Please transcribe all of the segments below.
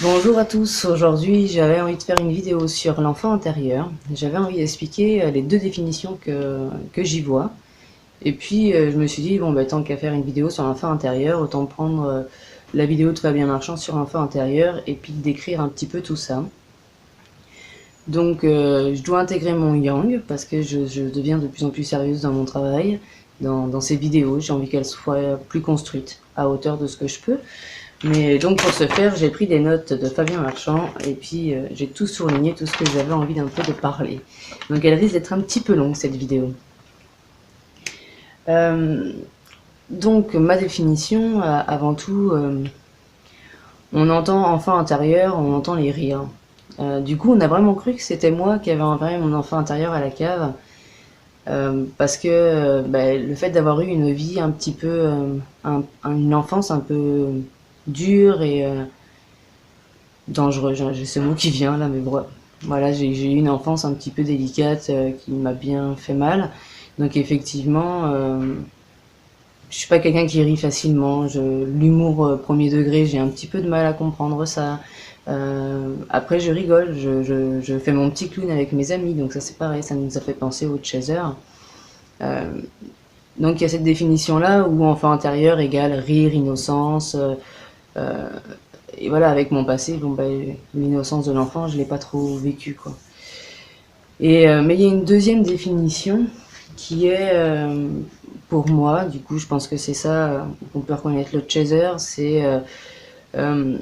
Bonjour à tous, aujourd'hui j'avais envie de faire une vidéo sur l'enfant intérieur. J'avais envie d'expliquer les deux définitions que j'y vois. Et puis je me suis dit, bon bah tant qu'à faire une vidéo sur l'enfant intérieur, autant prendre la vidéo de Fabien Marchand sur l'enfant intérieur et puis décrire un petit peu tout ça. Donc je dois intégrer mon yang parce que je deviens de plus en plus sérieuse dans mon travail, dans ces vidéos. J'ai envie qu'elles soient plus construites, à hauteur de ce que je peux. Mais donc pour ce faire, j'ai pris des notes de Fabien Marchand et puis j'ai tout souligné, tout ce que j'avais envie d'un peu de parler. Donc elle risque d'être un petit peu longue cette vidéo. Donc ma définition, avant tout, on entend enfant intérieur, on entend les rires. Du coup, on a vraiment cru que c'était moi qui avais envoyé mon enfant intérieur à la cave. Parce que le fait d'avoir eu une vie un petit peu, une enfance un peu dure et dangereux, j'ai ce mot qui vient là, mais bon, voilà, j'ai eu une enfance un petit peu délicate qui m'a bien fait mal. Donc effectivement, je suis pas quelqu'un qui rit facilement. L'humour premier degré, j'ai un petit peu de mal à comprendre ça. Après, je rigole, je fais mon petit clown avec mes amis, donc ça c'est pareil, ça nous a fait penser au Chaser. Euh, donc il y a cette définition-là où enfant intérieur égale rire, innocence. Euh, et voilà, avec mon passé, bon, l'innocence de l'enfant, je l'ai pas trop vécu, quoi. Mais il y a une deuxième définition qui est, pour moi, du coup, je pense que c'est ça qu'on peut reconnaître le chaser, c'est euh,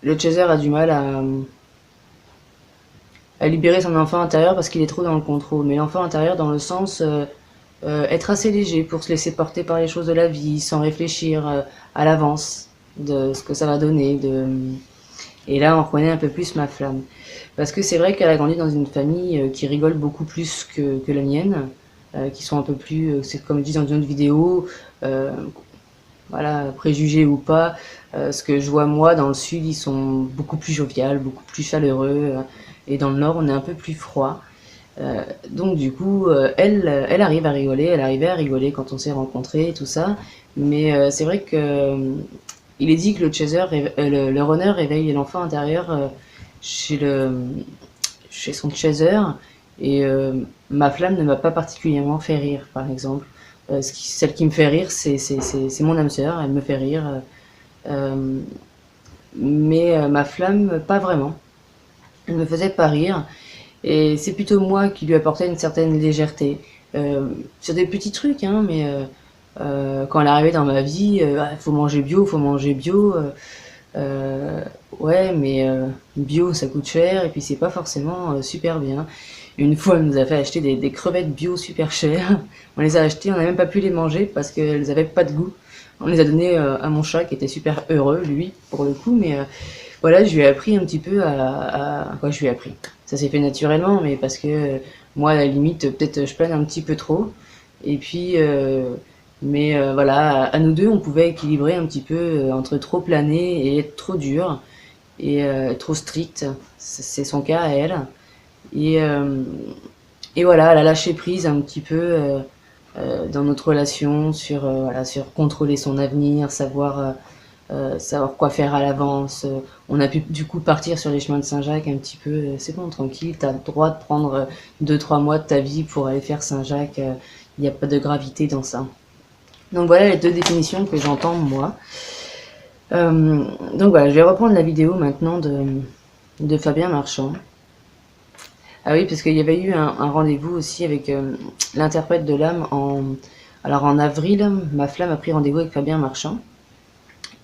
le chaser a du mal à libérer son enfant intérieur parce qu'il est trop dans le contrôle. Mais l'enfant intérieur dans le sens être assez léger pour se laisser porter par les choses de la vie sans réfléchir à l'avance de ce que ça va donner. Et là, on reconnaît un peu plus ma flamme. Parce que c'est vrai qu'elle a grandi dans une famille qui rigole beaucoup plus que la mienne, qui sont un peu plus, c'est comme je dis dans une autre vidéo, euh, voilà, préjugés ou pas, ce que je vois moi dans le sud, ils sont beaucoup plus joviales, beaucoup plus chaleureux, et dans le nord, on est un peu plus froid. Donc du coup, elle arrive à rigoler, elle arrivait à rigoler quand on s'est rencontrés et tout ça, mais c'est vrai que il est dit que le chaser, le runner réveille l'enfant intérieur chez chez son chaser, et ma flamme ne m'a pas particulièrement fait rire, par exemple. Celle qui me fait rire, c'est mon âme sœur, elle me fait rire, euh, mais ma flamme, pas vraiment. Elle me faisait pas rire. Et c'est plutôt moi qui lui apportais une certaine légèreté. Sur des petits trucs, hein, mais quand elle est arrivée dans ma vie, faut manger bio, faut manger bio. Euh, ouais, mais bio, ça coûte cher, et puis c'est pas forcément super bien. Une fois, elle nous a fait acheter des crevettes bio super chères. On les a achetées, on n'a même pas pu les manger parce qu'elles avaient pas de goût. On les a données à mon chat qui était super heureux, lui, pour le coup, mais voilà, je lui ai appris un petit peu quoi, je lui ai appris. Ça s'est fait naturellement, mais parce que moi, à la limite, peut-être je plane un petit peu trop. Et puis, voilà, à nous deux, on pouvait équilibrer un petit peu entre trop planer et être trop dur et trop strict. C'est son cas à elle. Et, euh, et voilà, elle a lâché prise un petit peu dans notre relation sur, voilà, sur contrôler son avenir, savoir quoi faire à l'avance. On a pu du coup partir sur les chemins de Saint-Jacques un petit peu. C'est bon, tranquille, t'as le droit de prendre 2-3 mois de ta vie pour aller faire Saint-Jacques. Il n'y a pas de gravité dans ça. Donc voilà les deux définitions que j'entends moi. Donc voilà, je vais reprendre la vidéo maintenant de Fabien Marchand. Ah oui, parce qu'il y avait eu un rendez-vous aussi avec l'interprète de l'âme alors en avril, ma flamme a pris rendez-vous avec Fabien Marchand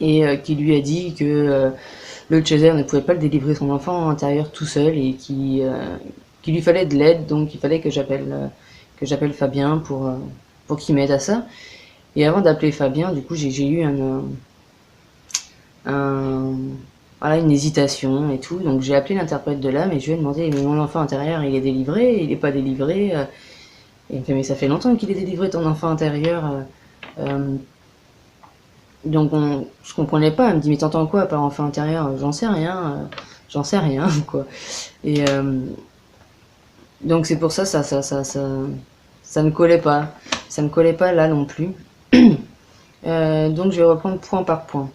et qui lui a dit que le chaser ne pouvait pas le délivrer son enfant intérieur tout seul et qu'il lui fallait de l'aide, donc il fallait que j'appelle Fabien pour qu'il m'aide à ça. Et avant d'appeler Fabien, du coup, j'ai eu un- voilà, une hésitation et tout. Donc j'ai appelé l'interprète de l'âme et je lui ai demandé, mais mon enfant intérieur, il est délivré, il n'est pas délivré. Et il me fait, mais ça fait longtemps qu'il est délivré, ton enfant intérieur. Euh, donc je comprenais pas. Elle me dit, mais t'entends quoi par enfant intérieur? J'en sais rien, j'en sais rien, quoi. Et donc c'est pour ça, ça ne collait pas. Ça ne collait pas là non plus. Donc je vais reprendre point par point.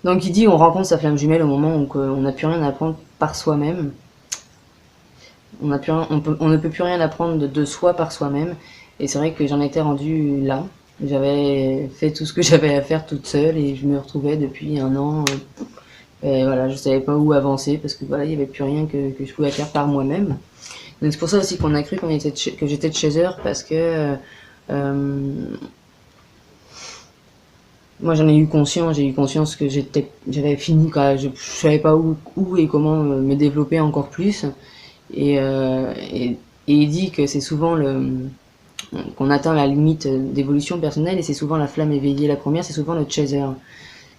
Donc il dit on rencontre sa flamme jumelle au moment où on n'a plus rien à apprendre par soi-même. On ne peut plus rien apprendre de soi par soi-même. Et c'est vrai que j'en étais rendue là. J'avais fait tout ce que j'avais à faire toute seule et je me retrouvais depuis un an. Et voilà, je savais pas où avancer parce que voilà, il y avait plus rien que je pouvais faire par moi-même. Donc c'est pour ça aussi qu'on a cru que j'étais de chaser parce que moi j'en ai eu conscience, j'ai eu conscience que j'avais fini quoi, je savais pas où et comment me développer encore plus. Et, euh, et, et il dit que c'est souvent qu'on atteint la limite d'évolution personnelle et c'est souvent la flamme éveillée. La première, c'est souvent le chaser.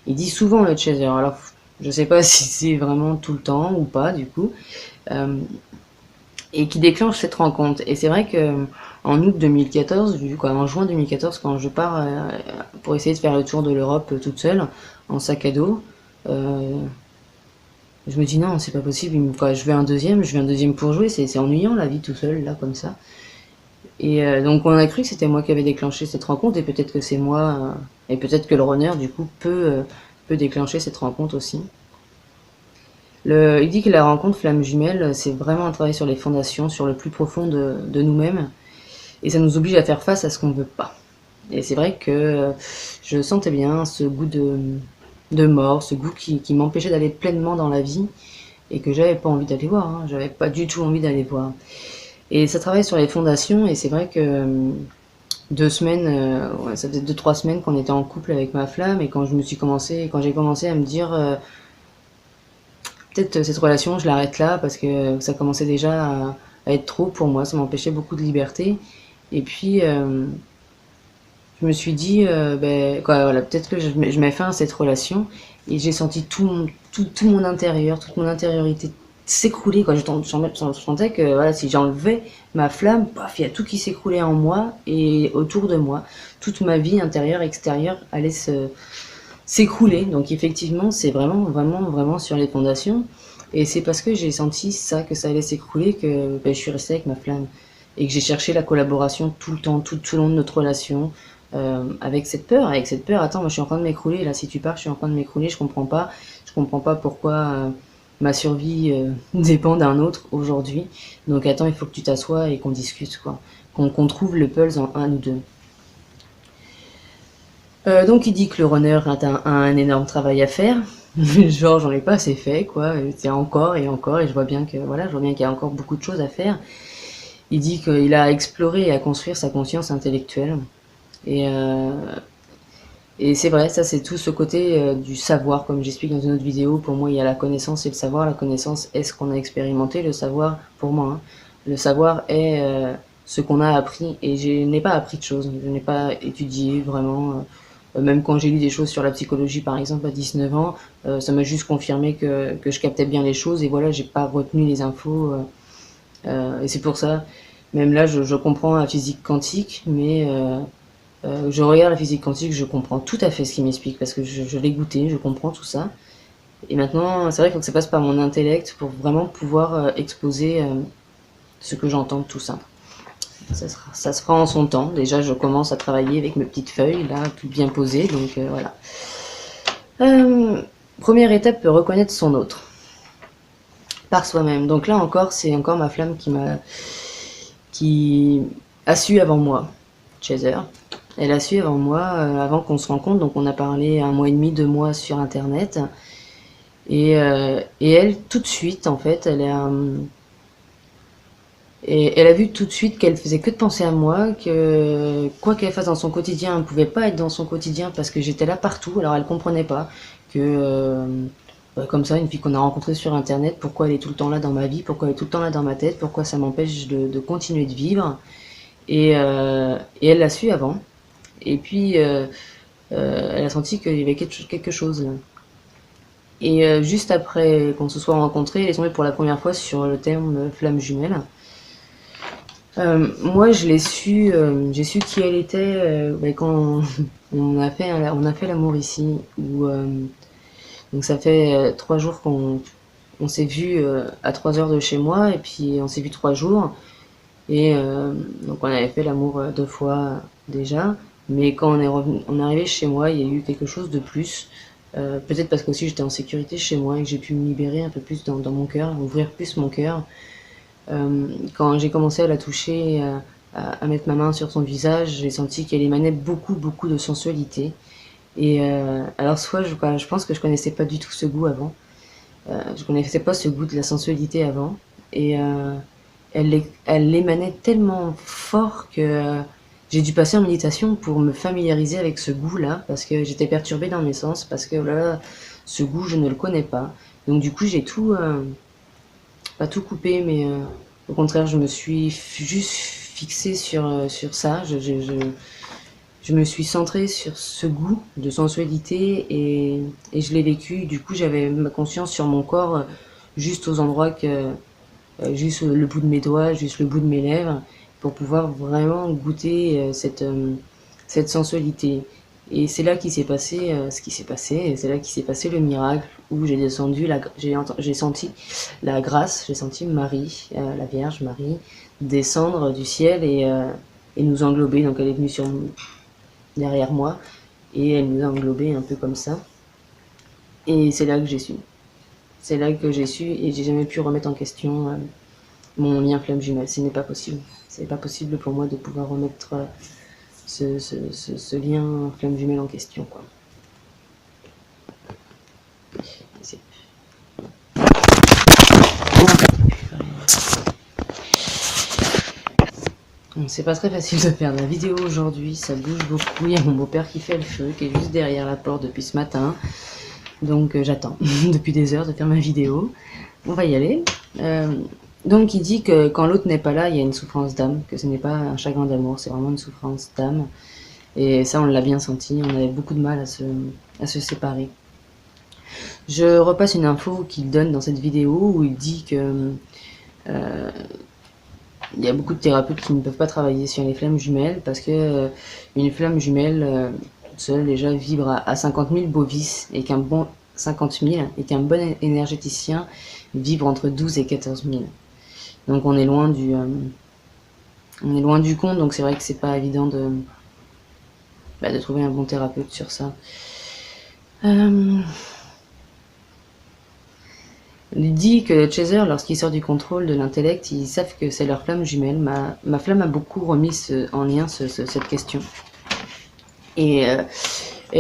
Il dit souvent le chaser. Alors, je sais pas si c'est vraiment tout le temps ou pas, du coup. Euh, et qui déclenche cette rencontre. Et c'est vrai que en août 2014, en juin 2014, quand je pars pour essayer de faire le tour de l'Europe toute seule, en sac à dos, euh, je me dis non, c'est pas possible. Quoi, je veux un deuxième pour jouer. C'est ennuyant la vie tout seul là comme ça. Et donc on a cru que c'était moi qui avais déclenché cette rencontre et peut-être que c'est moi et peut-être que le runner du coup peut déclencher cette rencontre aussi. Il dit que la rencontre flamme jumelle, c'est vraiment un travail sur les fondations, sur le plus profond de nous-mêmes et ça nous oblige à faire face à ce qu'on veut pas. Et c'est vrai que je sentais bien ce goût de mort, ce goût qui m'empêchait d'aller pleinement dans la vie et que j'avais pas envie d'aller voir, hein. J'avais pas du tout envie d'aller voir. Et ça travaille sur les fondations et c'est vrai que 2 semaines, ouais, ça faisait 2, 3 semaines qu'on était en couple avec ma flamme et quand j'ai commencé à me dire peut-être cette relation je l'arrête là parce que ça commençait déjà à être trop pour moi, ça m'empêchait beaucoup de liberté. Et puis je me suis dit ben quoi, voilà, peut-être que je mets fin à cette relation et j'ai senti tout mon intérieur, toute mon intériorité s'écrouler quoi. Je sentais que voilà, si j'enlevais ma flamme, paf, il y a tout qui s'écroulait en moi et autour de moi. Toute ma vie intérieure, extérieure allait s'écrouler. Donc effectivement, c'est vraiment sur les fondations. Et c'est parce que j'ai senti ça, que ça allait s'écrouler, que ben, je suis restée avec ma flamme. Et que j'ai cherché la collaboration tout le temps, tout au long de notre relation, avec cette peur, attends, moi je suis en train de m'écrouler, là si tu pars, je suis en train de m'écrouler, je comprends pas pourquoi ma survie dépend d'un autre aujourd'hui. Donc attends, il faut que tu t'assoies et qu'on discute, quoi. Qu'on trouve le pulse en un ou deux. Donc il dit que le runner a un énorme travail à faire. Genre j'en ai pas assez fait quoi, c'est encore et encore et je vois bien que voilà, je vois bien qu'il y a encore beaucoup de choses à faire. Il dit qu'il a exploré et à construire sa conscience intellectuelle et et c'est vrai, ça c'est tout ce côté du savoir comme j'explique dans une autre vidéo. Pour moi, il y a la connaissance et le savoir. La connaissance est ce qu'on a expérimenté, le savoir pour moi, hein, le savoir est ce qu'on a appris et je n'ai pas appris de choses, je n'ai pas étudié vraiment. Même quand j'ai lu des choses sur la psychologie, par exemple, à 19 ans, ça m'a juste confirmé que je captais bien les choses et voilà, j'ai pas retenu les infos. Et c'est pour ça, même là, je comprends la physique quantique, mais je regarde la physique quantique, je comprends tout à fait ce qu'il m'explique parce que je l'ai goûté, je comprends tout ça. Et maintenant, c'est vrai qu'il faut que ça passe par mon intellect pour vraiment pouvoir exposer ce que j'entends de tout ça. Ça se fera en son temps. Déjà, je commence à travailler avec mes petites feuilles, là, tout bien posées, donc voilà. Première étape, reconnaître son autre. Par soi-même. Donc là encore, c'est encore ma flamme qui a su avant moi, Chaser. Elle a su avant moi, avant qu'on se rencontre, donc on a parlé 1 mois et demi, 2 mois sur internet. Et elle, tout de suite, en fait, elle a vu tout de suite qu'elle faisait que de penser à moi, que quoi qu'elle fasse dans son quotidien, elle ne pouvait pas être dans son quotidien parce que j'étais là partout. Alors elle comprenait pas que comme ça, une fille qu'on a rencontrée sur internet, pourquoi elle est tout le temps là dans ma vie, pourquoi elle est tout le temps là dans ma tête, pourquoi ça m'empêche de continuer de vivre. Et elle l'a su avant. Et puis elle a senti qu'il y avait quelque chose là. Et juste après qu'on se soit rencontrés, elle est tombée pour la première fois sur le terme flamme jumelle. Moi, j'ai su qui elle était quand on a fait l'amour ici. Donc ça fait 3 jours on s'est vu à 3 heures de chez moi et puis on s'est vu 3 jours. Et donc on avait fait l'amour 2 fois déjà. Mais quand on est arrivé chez moi, il y a eu quelque chose de plus. Peut-être parce qu'aussi j'étais en sécurité chez moi et que j'ai pu me libérer un peu plus dans mon cœur, ouvrir plus mon cœur. Quand j'ai commencé à la toucher, à mettre ma main sur son visage, j'ai senti qu'elle émanait beaucoup, beaucoup de sensualité. Et alors soit je pense que je connaissais pas du tout ce goût avant. Je connaissais pas ce goût de la sensualité avant. Et elle émanait tellement fort que j'ai dû passer en méditation pour me familiariser avec ce goût-là, parce que j'étais perturbée dans mes sens, parce que là, ce goût, je ne le connais pas. Donc du coup, j'ai tout, pas tout coupé, mais au contraire, je me suis juste fixée sur ça. Je me suis centrée sur ce goût de sensualité et je l'ai vécu. Du coup, j'avais ma conscience sur mon corps, juste aux endroits juste le bout de mes doigts, juste le bout de mes lèvres, pour pouvoir vraiment goûter cette sensualité. Et c'est là qu'il s'est passé ce qui s'est passé, et c'est là qu'il s'est passé le miracle, où j'ai senti la grâce, j'ai senti Marie, la Vierge Marie, descendre du ciel et nous englober. Donc elle est venue derrière moi, et elle nous a englobés un peu comme ça. Et c'est là que j'ai su. C'est là que j'ai su, et j'ai jamais pu remettre en question mon lien flamme jumelle. Ce n'est pas possible. C'est pas possible pour moi de pouvoir remettre ce lien flamme jumelle en question, quoi. C'est pas très facile de faire de la vidéo aujourd'hui, ça bouge beaucoup. Il y a mon beau-père qui fait le feu, qui est juste derrière la porte depuis ce matin. Donc j'attends depuis des heures de faire ma vidéo. On va y aller. Donc il dit que quand l'autre n'est pas là, il y a une souffrance d'âme, que ce n'est pas un chagrin d'amour, c'est vraiment une souffrance d'âme. Et ça, on l'a bien senti, on avait beaucoup de mal à se séparer. Je repasse une info qu'il donne dans cette vidéo où il dit que il y a beaucoup de thérapeutes qui ne peuvent pas travailler sur les flammes jumelles parce que une flamme jumelle seule déjà vibre à 50 000 bovis et qu'un bon 50 000 et qu'un bon énergéticien vibre entre 12 et 14 000. Donc on est loin du compte, donc c'est vrai que c'est pas évident de trouver un bon thérapeute sur ça. Il dit que le chaser, lorsqu'il sort du contrôle de l'intellect, ils savent que c'est leur flamme jumelle. Ma flamme a beaucoup remis en lien cette question. Et elle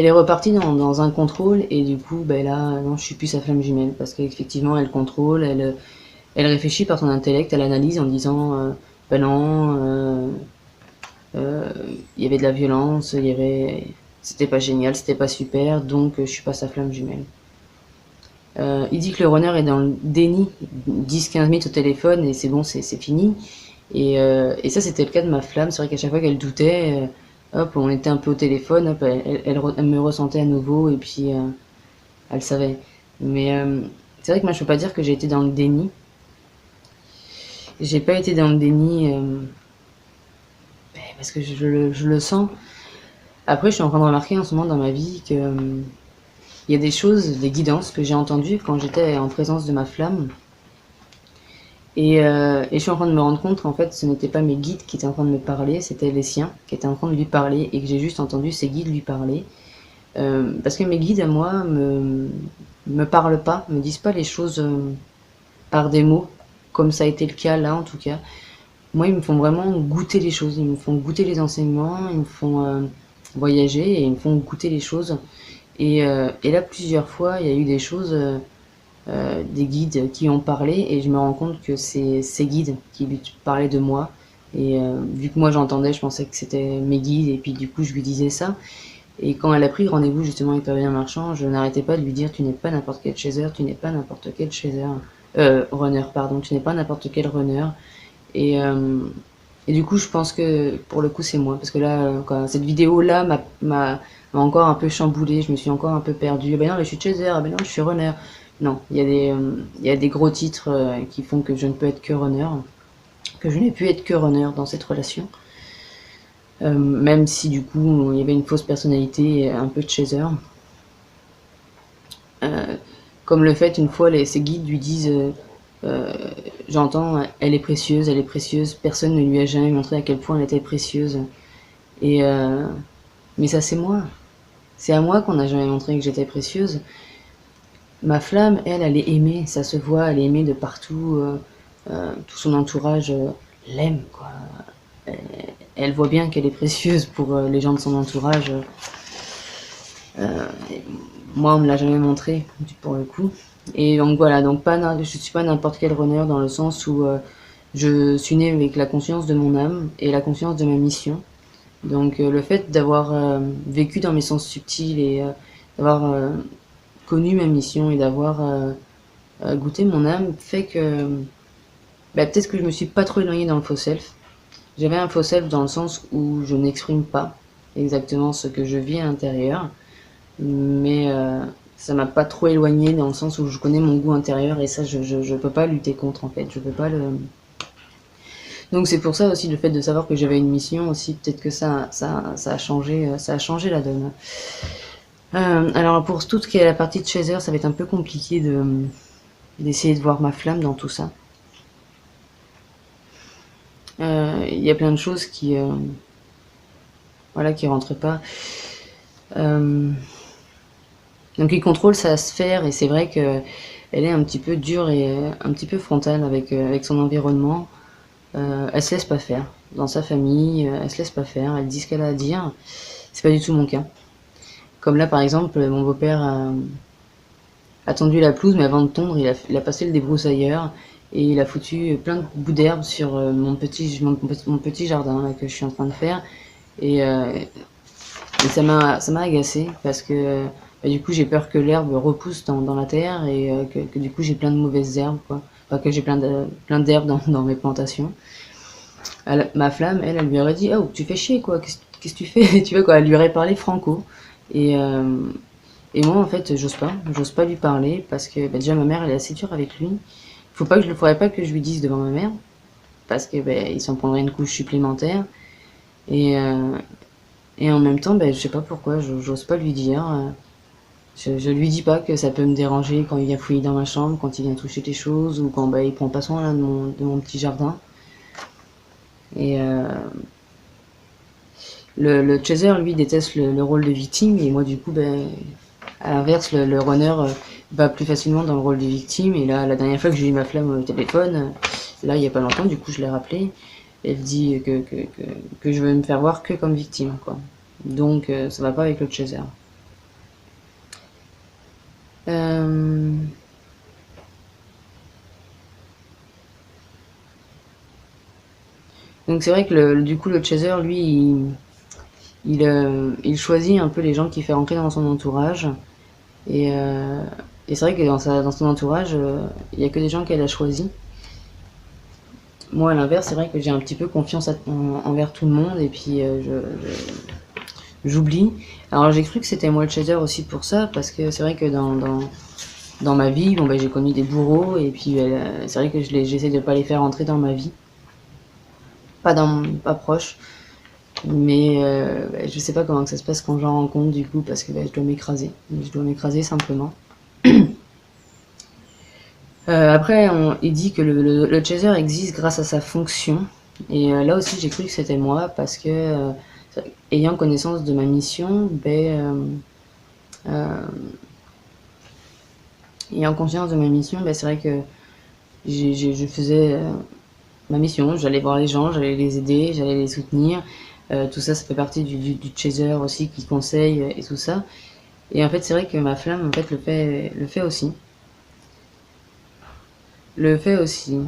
est repartie dans un contrôle, et du coup, là, non, je suis plus sa flamme jumelle, parce qu'effectivement, elle contrôle, elle réfléchit par son intellect, elle analyse en disant, non, il y avait de la violence, c'était pas génial, c'était pas super, donc je suis pas sa flamme jumelle. Il dit que le runner est dans le déni 10-15 minutes au téléphone et c'est bon, c'est fini. Et ça, c'était le cas de ma flamme. C'est vrai qu'à chaque fois qu'elle doutait, hop, on était un peu au téléphone, hop, elle me ressentait à nouveau et puis elle savait. Mais c'est vrai que moi, je peux pas dire que j'ai été dans le déni. J'ai pas été dans le déni parce que je le sens. Après, je suis en train de remarquer en ce moment dans ma vie que il y a des choses, des guidances que j'ai entendues quand j'étais en présence de ma flamme. Et je suis en train de me rendre compte qu'en fait, ce n'étaient pas mes guides qui étaient en train de me parler, c'était les siens qui étaient en train de lui parler et que j'ai juste entendu ces guides lui parler. Parce que mes guides à moi me parlent pas, me disent pas les choses par des mots, comme ça a été le cas là en tout cas. Moi, ils me font vraiment goûter les choses, ils me font goûter les enseignements, ils me font voyager et ils me font goûter les choses. Et là, plusieurs fois, il y a eu des choses, des guides qui ont parlé, et je me rends compte que c'est ces guides qui lui parlaient de moi. Et vu que moi j'entendais, je pensais que c'était mes guides, et puis du coup, je lui disais ça. Et quand elle a pris rendez-vous justement avec Pavillon Marchand, je n'arrêtais pas de lui dire: tu n'es pas n'importe quel chaser, tu n'es pas n'importe quel chaser, runner, pardon, tu n'es pas n'importe quel runner. Et, et du coup, je pense que pour le coup, c'est moi. Parce que là, cette vidéo-là m'a encore un peu chamboulé. Je me suis encore un peu perdue. Ah ben non, je suis chaser. Ah ben non, je suis runner. Non, il y a des gros titres qui font que je ne peux être que runner. Que je n'ai pu être que runner dans cette relation. Même si du coup, il y avait une fausse personnalité, un peu de chaser. Comme le fait, une fois, ces guides lui disent... j'entends, elle est précieuse, personne ne lui a jamais montré à quel point elle était précieuse. Et mais ça, c'est moi. c'est à moi qu'on n'a jamais montré que j'étais précieuse. Ma flamme, elle est aimée, ça se voit, elle est aimée de partout, tout son entourage l'aime, quoi. Elle, elle voit bien qu'elle est précieuse pour les gens de son entourage. Euh, Moi, on me l'a jamais montré, pour le coup. Et donc voilà, donc je suis pas n'importe quel runner dans le sens où je suis née avec la conscience de mon âme et la conscience de ma mission. Donc le fait d'avoir vécu dans mes sens subtils et d'avoir connu ma mission et d'avoir goûté mon âme fait que peut-être que je me suis pas trop éloignée dans le faux self. J'avais un faux self dans le sens où je n'exprime pas exactement ce que je vis à l'intérieur, mais ça m'a pas trop éloigné dans le sens où je connais mon goût intérieur et ça je peux pas lutter contre en fait, je peux pas le. Donc c'est pour ça aussi le fait de savoir que j'avais une mission aussi, peut-être que ça a changé la donne. Alors pour tout ce qui est la partie de Chaser, ça va être un peu compliqué d'essayer de voir ma flamme dans tout ça. Il y a plein de choses qui voilà qui rentrent pas. Donc il contrôle sa sphère et c'est vrai que elle est un petit peu dure et un petit peu frontale avec son environnement. Elle se laisse pas faire. Dans sa famille, elle se laisse pas faire. Elle dit ce qu'elle a à dire. C'est pas du tout mon cas. Comme là par exemple, mon beau-père a tendu la pelouse, mais avant de tondre, il a passé le débroussailleur et il a foutu plein de bouts d'herbe sur mon petit jardin là, que je suis en train de faire. Et ça m'a agacé parce que du coup j'ai peur que l'herbe repousse dans la terre et que du coup j'ai plein de mauvaises herbes quoi. Enfin que j'ai plein d'herbes dans mes plantations. Ma flamme, elle lui aurait dit oh tu fais chier quoi, qu'est-ce que tu fais, tu vois quoi, elle lui aurait parlé franco et moi en fait j'ose pas lui parler parce que déjà ma mère elle est assez dure avec lui. Faudrait pas que je lui dise devant ma mère parce que il s'en prendrait une couche supplémentaire et en même temps, je sais pas pourquoi, j'ose pas lui dire. Je lui dis pas que ça peut me déranger quand il vient fouiller dans ma chambre, quand il vient toucher des choses, ou quand il prend pas soin là, de mon petit jardin. Et le chaser, lui, déteste le rôle de victime, et moi, du coup, à l'inverse, le runner va plus facilement dans le rôle de victime. Et là, la dernière fois que j'ai eu ma flamme au téléphone, là, il y a pas longtemps, du coup, je l'ai rappelé. Elle dit que je veux me faire voir que comme victime, quoi. Donc, ça va pas avec le chaser. Donc c'est vrai que du coup le chaser lui il choisit un peu les gens qu'il fait rentrer dans son entourage et, et c'est vrai que dans son entourage il y a que des gens qu'elle a choisis. Moi à l'inverse c'est vrai que j'ai un petit peu confiance envers tout le monde et puis j'oublie. Alors j'ai cru que c'était moi le chaser aussi pour ça parce que c'est vrai que dans ma vie j'ai connu des bourreaux et puis c'est vrai que j'essaie de pas les faire rentrer dans ma vie. Pas proche. Mais je sais pas comment que ça se passe quand j'en rencontre du coup parce que je dois m'écraser. Je dois m'écraser simplement. Après, il dit que le chaser existe grâce à sa fonction. Et là aussi, j'ai cru que c'était moi parce que, ayant connaissance de ma mission, ayant conscience de ma mission, c'est vrai que je faisais ma mission. J'allais voir les gens, j'allais les aider, j'allais les soutenir. Tout ça, ça fait partie du chaser aussi qui conseille et tout ça. Et en fait, c'est vrai que ma flamme, en fait, le fait aussi. Le fait aussi.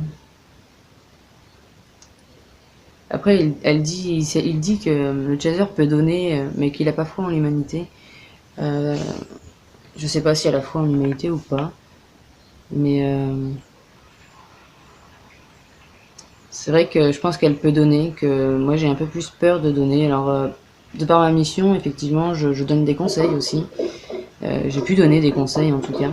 Après, il dit que le chaser peut donner, mais qu'il a pas foi en l'humanité. Je sais pas si elle a foi en l'humanité ou pas. Mais c'est vrai que je pense qu'elle peut donner, que moi j'ai un peu plus peur de donner. Alors, de par ma mission, effectivement, je donne des conseils aussi. J'ai pu donner des conseils en tout cas.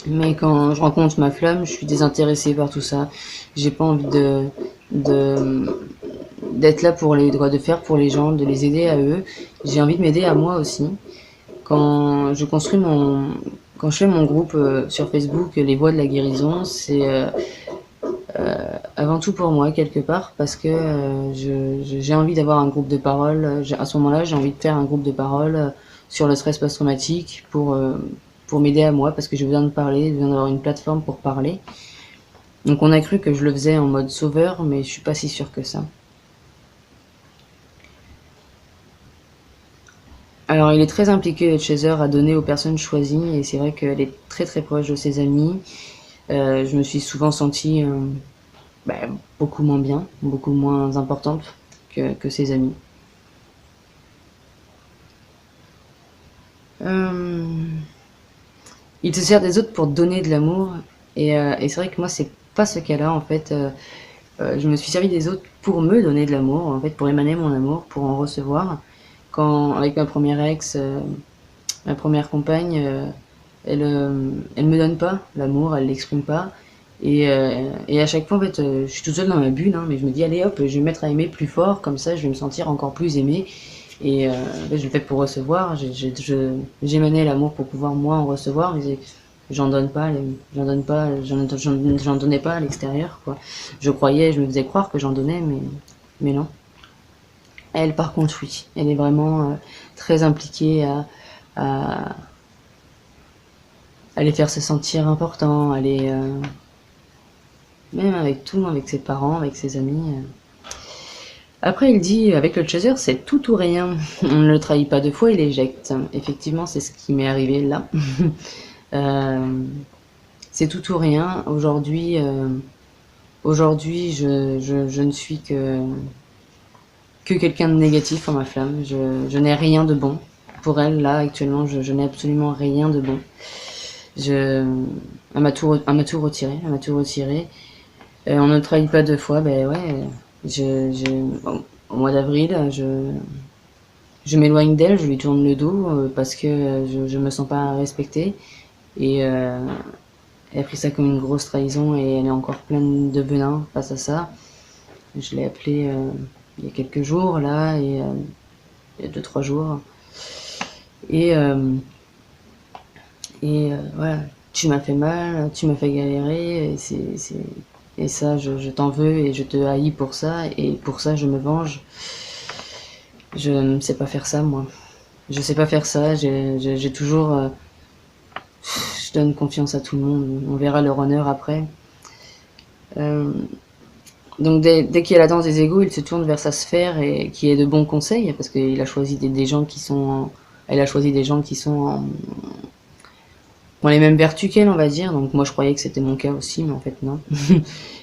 Mais quand je rencontre ma flamme, je suis désintéressée par tout ça. J'ai pas envie d'être là pour de faire pour les gens, de les aider à eux. J'ai envie de m'aider à moi aussi. Quand je quand je fais mon groupe sur Facebook, les voix de la guérison, c'est avant tout pour moi quelque part parce que j'ai envie d'avoir un groupe de parole. À ce moment-là, j'ai envie de faire un groupe de parole sur le stress post-traumatique pour m'aider à moi, parce que j'ai besoin de parler, j'ai besoin d'avoir une plateforme pour parler. Donc on a cru que je le faisais en mode sauveur, mais je suis pas si sûre que ça. Alors il est très impliqué, le chaser, à donner aux personnes choisies, et c'est vrai qu'elle est très très proche de ses amis. Je me suis souvent sentie bah, beaucoup moins bien, beaucoup moins importante que ses amis. Il se sert des autres pour donner de l'amour, et c'est vrai que moi c'est pas ce cas-là en fait. Je me suis servi des autres pour me donner de l'amour, en fait, pour émaner mon amour, pour en recevoir. Quand, avec ma première ex, ma première compagne, elle me donne pas l'amour, elle l'exprime pas. Et à chaque fois, en fait, je suis toute seule dans ma bulle, hein, mais je me dis, allez hop, je vais me mettre à aimer plus fort, comme ça je vais me sentir encore plus aimée. Et en fait, je le fais pour recevoir, j'émanais l'amour pour pouvoir moi en recevoir, mais j'en donne pas, j'en donnais pas à l'extérieur, quoi. Je croyais, je me faisais croire que j'en donnais, mais non. Elle, par contre, oui, elle est vraiment très impliquée à, à les faire se sentir importants, à les, même avec tout, avec ses parents, avec ses amis. Après, il dit, avec le chaser, c'est tout ou rien. On ne le trahit pas deux fois, il éjecte. Effectivement, c'est ce qui m'est arrivé là. Euh, c'est tout ou rien. Aujourd'hui, je ne suis que quelqu'un de négatif en ma flamme. Je n'ai rien de bon. Pour elle, là, actuellement, je n'ai absolument rien de bon. Elle m'a tout retiré. Elle m'a tout retiré. On ne trahit pas deux fois, ben ouais. Bon, au mois d'avril, je m'éloigne d'elle, je lui tourne le dos parce que je me sens pas respectée. Et elle a pris ça comme une grosse trahison et elle est encore pleine de venin face à ça. Je l'ai appelée il y a quelques jours, là, et il y a 2-3 jours. Et, voilà, tu m'as fait mal, tu m'as fait galérer, et ça, je t'en veux et je te haïs pour ça, et pour ça, je me venge. Je ne sais pas faire ça, moi. Je sais pas faire ça, j'ai toujours... je donne confiance à tout le monde, on verra leur honneur après. Euh, donc dès qu'il y a la danse des égos, il se tourne vers sa sphère et qui est de bons conseils, parce qu'il a choisi des gens qui sont... Elle a choisi des gens qui sont ont les mêmes vertus qu'elle, on va dire. Donc moi je croyais que c'était mon cas aussi, mais en fait non.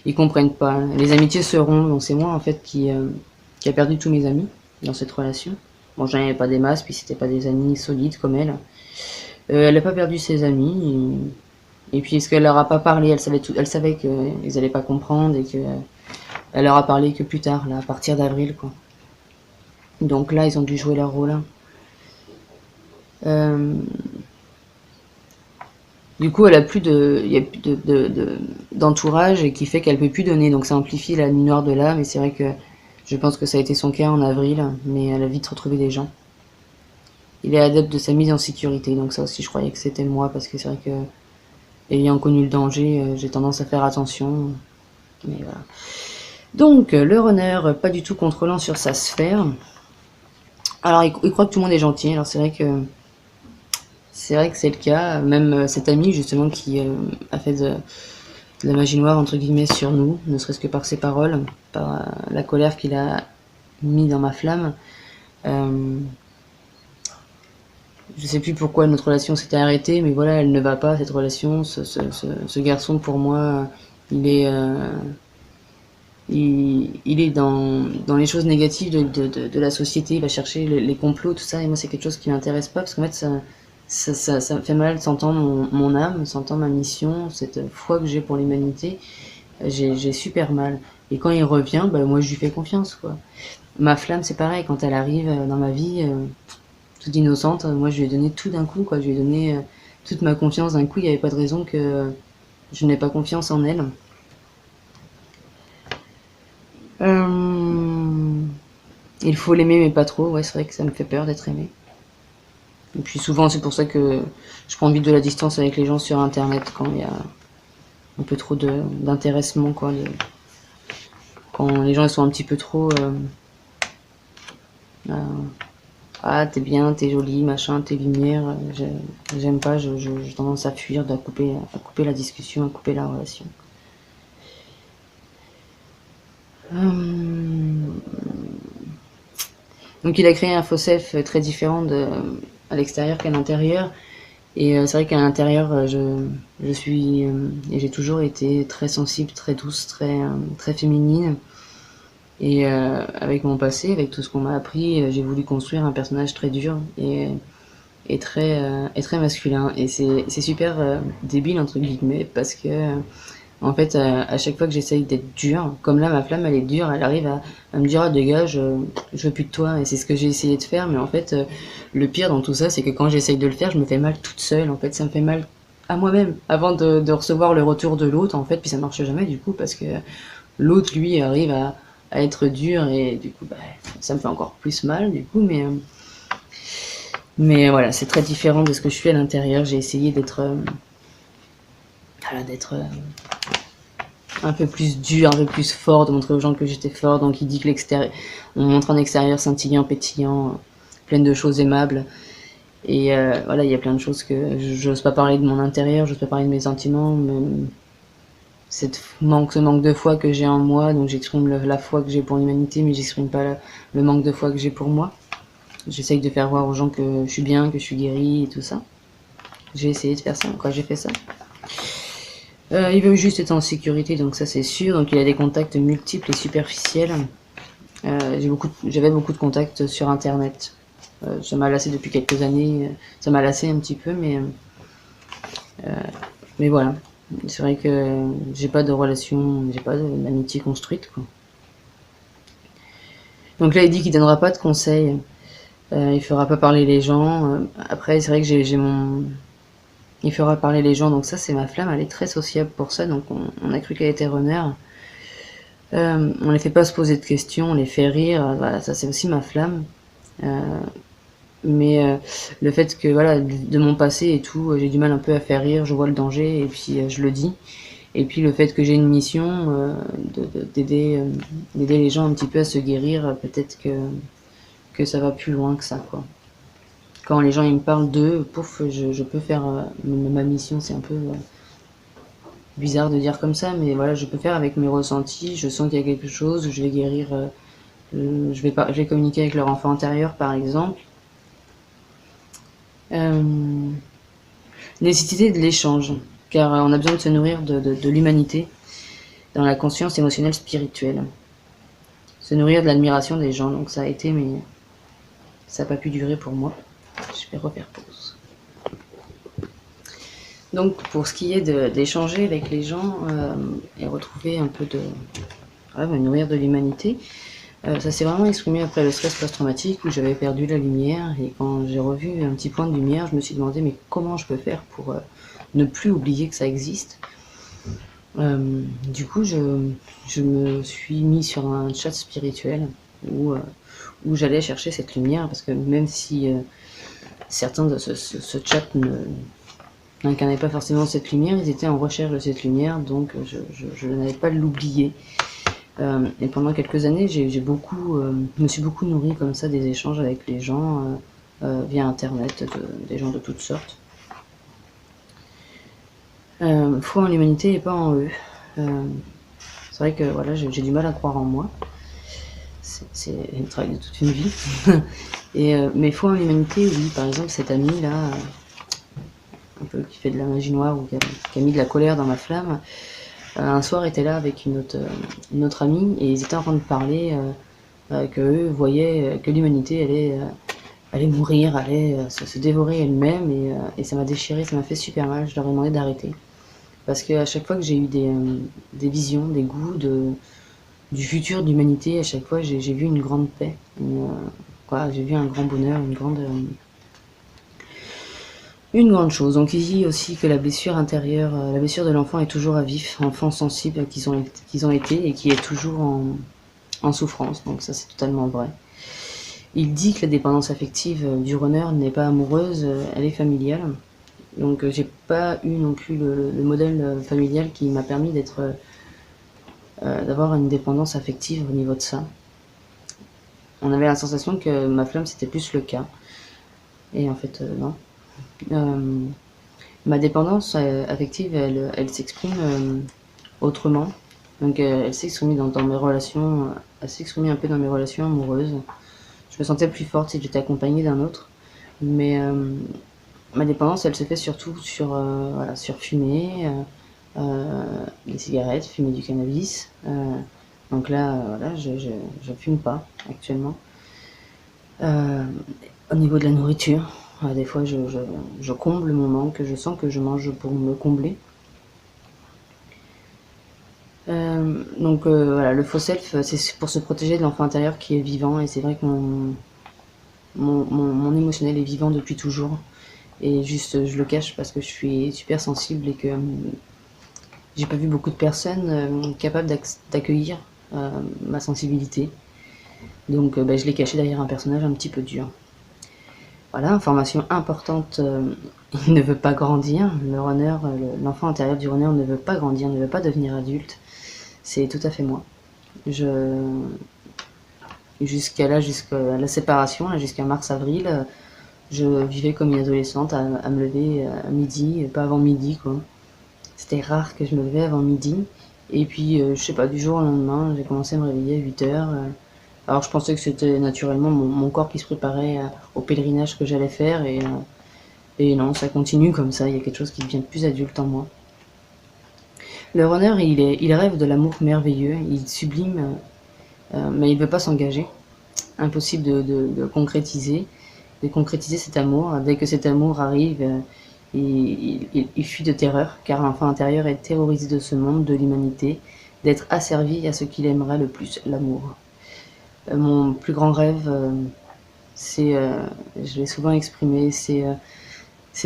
Ils comprennent pas. Les amitiés se rompent, donc c'est moi en fait qui a perdu tous mes amis dans cette relation. Bon, j'en avais pas des masses, puis c'était pas des amis solides comme elle. Elle a pas perdu ses amis, et puis est-ce qu'elle leur a pas parlé, elle savait qu'ils allaient pas comprendre, et que elle leur a parlé que plus tard, là, à partir d'avril, quoi. Donc là, ils ont dû jouer leur rôle. Euh, Du coup, elle a plus il y a plus d'entourage et qui fait qu'elle peut plus donner. Donc ça amplifie la nuit noire de l'âme. Et c'est vrai que je pense que ça a été son cas en avril, mais elle a vite retrouvé des gens. Il est adepte de sa mise en sécurité. Donc ça aussi, je croyais que c'était moi, parce que c'est vrai que, ayant connu le danger, j'ai tendance à faire attention. Mais voilà. Donc, le runner, pas du tout contrôlant sur sa sphère. Alors, il croit que tout le monde est gentil. Alors c'est vrai que c'est le cas. Même cet ami, justement, qui a fait de la magie noire, entre guillemets, sur nous, ne serait-ce que par ses paroles, par la colère qu'il a mis dans ma flamme. Je sais plus pourquoi notre relation s'était arrêtée, mais voilà, elle ne va pas, cette relation. Ce garçon, pour moi, il est... il est dans les choses négatives de la société, il va chercher les complots, tout ça, et moi c'est quelque chose qui m'intéresse pas, parce qu'en fait ça me fait mal, sentant mon âme, sentant ma mission, cette foi que j'ai pour l'humanité, j'ai super mal. Et quand il revient, bah, moi je lui fais confiance, quoi. Ma flamme c'est pareil, quand elle arrive dans ma vie, toute innocente, moi je lui ai donné tout d'un coup, quoi. Je lui ai donné toute ma confiance d'un coup, il n'y avait pas de raison que je n'ai pas confiance en elle. Il faut l'aimer mais pas trop, ouais, c'est vrai que ça me fait peur d'être aimé. Et puis souvent c'est pour ça que je prends vite de la distance avec les gens sur internet, quand il y a un peu trop d'intéressement, quoi. Quand les gens ils sont un petit peu trop... ah t'es bien, t'es jolie, machin, tes lumières, j'aime pas, j'ai tendance à fuir, à couper la discussion, à couper la relation. Donc il a créé un faux self très différent à l'extérieur qu'à l'intérieur. Et c'est vrai qu'à l'intérieur, je suis et j'ai toujours été très sensible, très douce, très féminine. Et avec mon passé, avec tout ce qu'on m'a appris, j'ai voulu construire un personnage très dur et très masculin. Et c'est super débile entre guillemets parce que en fait, à chaque fois que j'essaye d'être dure, comme là, ma flamme, elle est dure, elle arrive à me dire, ah, dégage, je veux plus de toi. Et c'est ce que j'ai essayé de faire. Mais en fait, le pire dans tout ça, c'est que quand j'essaye de le faire, je me fais mal toute seule. En fait, ça me fait mal à moi-même avant de recevoir le retour de l'autre, en fait. Puis ça marche jamais, du coup, parce que l'autre, lui, arrive à être dur. Et du coup, bah, ça me fait encore plus mal, du coup. Mais voilà, c'est très différent de ce que je suis à l'intérieur. J'ai essayé d'être un peu plus dur, un peu plus fort, de montrer aux gens que j'étais fort. Donc il dit que on montre un extérieur scintillant, pétillant, plein de choses aimables. Et voilà, il y a plein de choses que j'ose pas parler de mon intérieur, j'ose pas parler de mes sentiments, ce manque de foi que j'ai en moi. Donc j'exprime la foi que j'ai pour l'humanité, mais j'exprime pas le manque de foi que j'ai pour moi. J'essaye de faire voir aux gens que je suis bien, que je suis guérie et tout ça. J'ai essayé de faire ça, quoi, j'ai fait ça. Il veut juste être en sécurité, donc ça c'est sûr. Donc il a des contacts multiples et superficiels. J'avais beaucoup de contacts sur internet. Ça m'a lassé depuis quelques années. Ça m'a lassé un petit peu, mais voilà. C'est vrai que j'ai pas de relation, j'ai pas d'amitié construite, quoi. Donc là, il dit qu'il donnera pas de conseils. Il fera pas parler les gens. Après, c'est vrai que j'ai mon. Il fera parler les gens, donc ça c'est ma flamme, elle est très sociable pour ça, donc on a cru qu'elle était runner. On les fait pas se poser de questions, on les fait rire, voilà, ça c'est aussi ma flamme. Mais le fait que voilà, de mon passé et tout, j'ai du mal un peu à faire rire, je vois le danger et puis je le dis. Et puis le fait que j'ai une mission d'aider les gens un petit peu à se guérir, peut-être que ça va plus loin que ça, quoi. Quand les gens ils me parlent d'eux, pouf, je peux faire ma mission, c'est un peu bizarre de dire comme ça, mais voilà, je peux faire avec mes ressentis, je sens qu'il y a quelque chose, je vais guérir, je vais communiquer avec leur enfant intérieur par exemple. Nécessité de l'échange, car on a besoin de se nourrir de l'humanité dans la conscience émotionnelle spirituelle. Se nourrir de l'admiration des gens, donc ça a été, mais ça n'a pas pu durer pour moi. Je vais refaire pause. Donc pour ce qui est d'échanger avec les gens et retrouver un peu me nourrir de l'humanité, ça s'est vraiment exprimé après le stress post-traumatique où j'avais perdu la lumière, et quand j'ai revu un petit point de lumière, je me suis demandé mais comment je peux faire pour ne plus oublier que ça existe. Du coup, je me suis mis sur un chat spirituel où j'allais chercher cette lumière, parce que même si certains de ce chat n'incarnaient pas forcément cette lumière, ils étaient en recherche de cette lumière, donc je n'avais pas l'oublier. Et pendant quelques années, je me suis beaucoup nourrie comme ça des échanges avec les gens via internet, des gens de toutes sortes. Foi en l'humanité et pas en eux. C'est vrai que voilà, j'ai du mal à croire en moi. C'est un travail de toute une vie. Mais foi en l'humanité, oui. Par exemple, cette amie là, un peu qui fait de la magie noire ou qui a mis de la colère dans ma flamme, un soir était là avec une autre amie, et ils étaient en train de parler que eux voyaient que l'humanité allait mourir, allait se dévorer elle-même, et ça m'a déchiré, ça m'a fait super mal. Je leur ai demandé d'arrêter. Parce qu'à chaque fois que j'ai eu des visions, des goûts du futur de l'humanité, à chaque fois j'ai vu une grande paix, j'ai vu un grand bonheur, une grande chose. Donc il dit aussi que la blessure intérieure, la blessure de l'enfant est toujours à vif, enfant sensible qu'ils ont été et qui est toujours en souffrance. Donc ça c'est totalement vrai. Il dit que la dépendance affective du runner n'est pas amoureuse, elle est familiale. Donc j'ai pas eu non plus le modèle familial qui m'a permis d'avoir une dépendance affective au niveau de ça. on avait la sensation que ma flamme c'était plus le cas. Et en fait, non. Ma dépendance affective, elle s'exprime autrement. Donc elle s'exprime dans mes relations, elle s'exprime un peu dans mes relations amoureuses. Je me sentais plus forte si j'étais accompagnée d'un autre. Mais ma dépendance, elle se fait surtout voilà, sur fumer, des cigarettes, fumer du cannabis. Donc là, voilà, je fume pas actuellement. Au niveau de la nourriture, des fois je comble mon manque, je sens que je mange pour me combler. Donc voilà, le faux self, c'est pour se protéger de l'enfant intérieur qui est vivant, et c'est vrai que mon émotionnel est vivant depuis toujours. Et juste, je le cache parce que je suis super sensible et que j'ai pas vu beaucoup de personnes capables d'accueillir ma sensibilité. Donc je l'ai caché derrière un personnage un petit peu dur. Voilà, information importante, il ne veut pas grandir. Le runner, l'enfant intérieur du runner ne veut pas grandir, ne veut pas devenir adulte. C'est tout à fait moi. Jusqu'à la séparation, jusqu'à mars-avril, je vivais comme une adolescente à me lever à midi, pas avant midi quoi. C'était rare que je me levais avant midi. Et puis, je sais pas, du jour au lendemain, j'ai commencé à me réveiller à 8h. Alors je pensais que c'était naturellement mon corps qui se préparait au pèlerinage que j'allais faire. Et non, ça continue comme ça, il y a quelque chose qui devient plus adulte en moi. Le runner, il rêve de l'amour merveilleux, il sublime, mais il ne veut pas s'engager. Impossible de concrétiser cet amour. Dès que cet amour arrive, il fuit de terreur, car l'enfant intérieur est terrorisé de ce monde, de l'humanité, d'être asservi à ce qu'il aimerait le plus, l'amour. Mon plus grand rêve, c'est, je l'ai souvent exprimé, c'est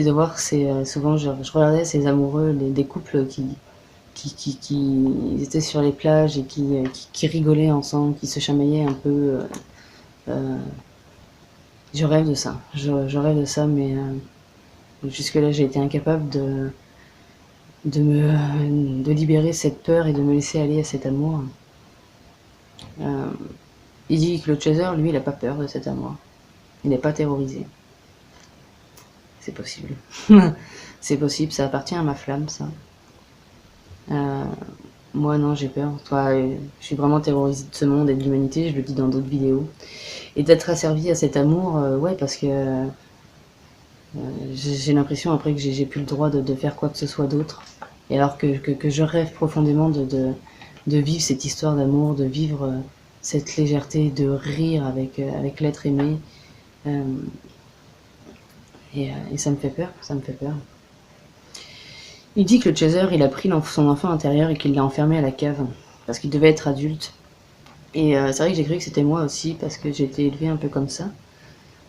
de voir, souvent je regardais ces amoureux, des couples qui étaient sur les plages et qui rigolaient ensemble, qui se chamaillaient un peu. Je rêve de ça, je rêve de ça, mais jusque-là j'ai été incapable de libérer cette peur et de me laisser aller à cet amour. Il dit que le chaser, lui, il n'a pas peur de cet amour. Il n'est pas terrorisé. C'est possible. C'est possible, ça appartient à ma flamme, ça. Moi, non, j'ai peur. Toi, je suis vraiment terrorisée de ce monde et de l'humanité, je le dis dans d'autres vidéos. Et d'être asservie à cet amour, ouais, parce que j'ai l'impression après que j'ai plus le droit de faire quoi que ce soit d'autre. Et alors que je rêve profondément de vivre cette histoire d'amour, de vivre cette légèreté, de rire avec l'être aimé. Et ça me fait peur, ça me fait peur. Il dit que le chaser, il a pris son enfant intérieur et qu'il l'a enfermé à la cave, parce qu'il devait être adulte. Et c'est vrai que j'ai cru que c'était moi aussi, parce que j'ai été élevée un peu comme ça.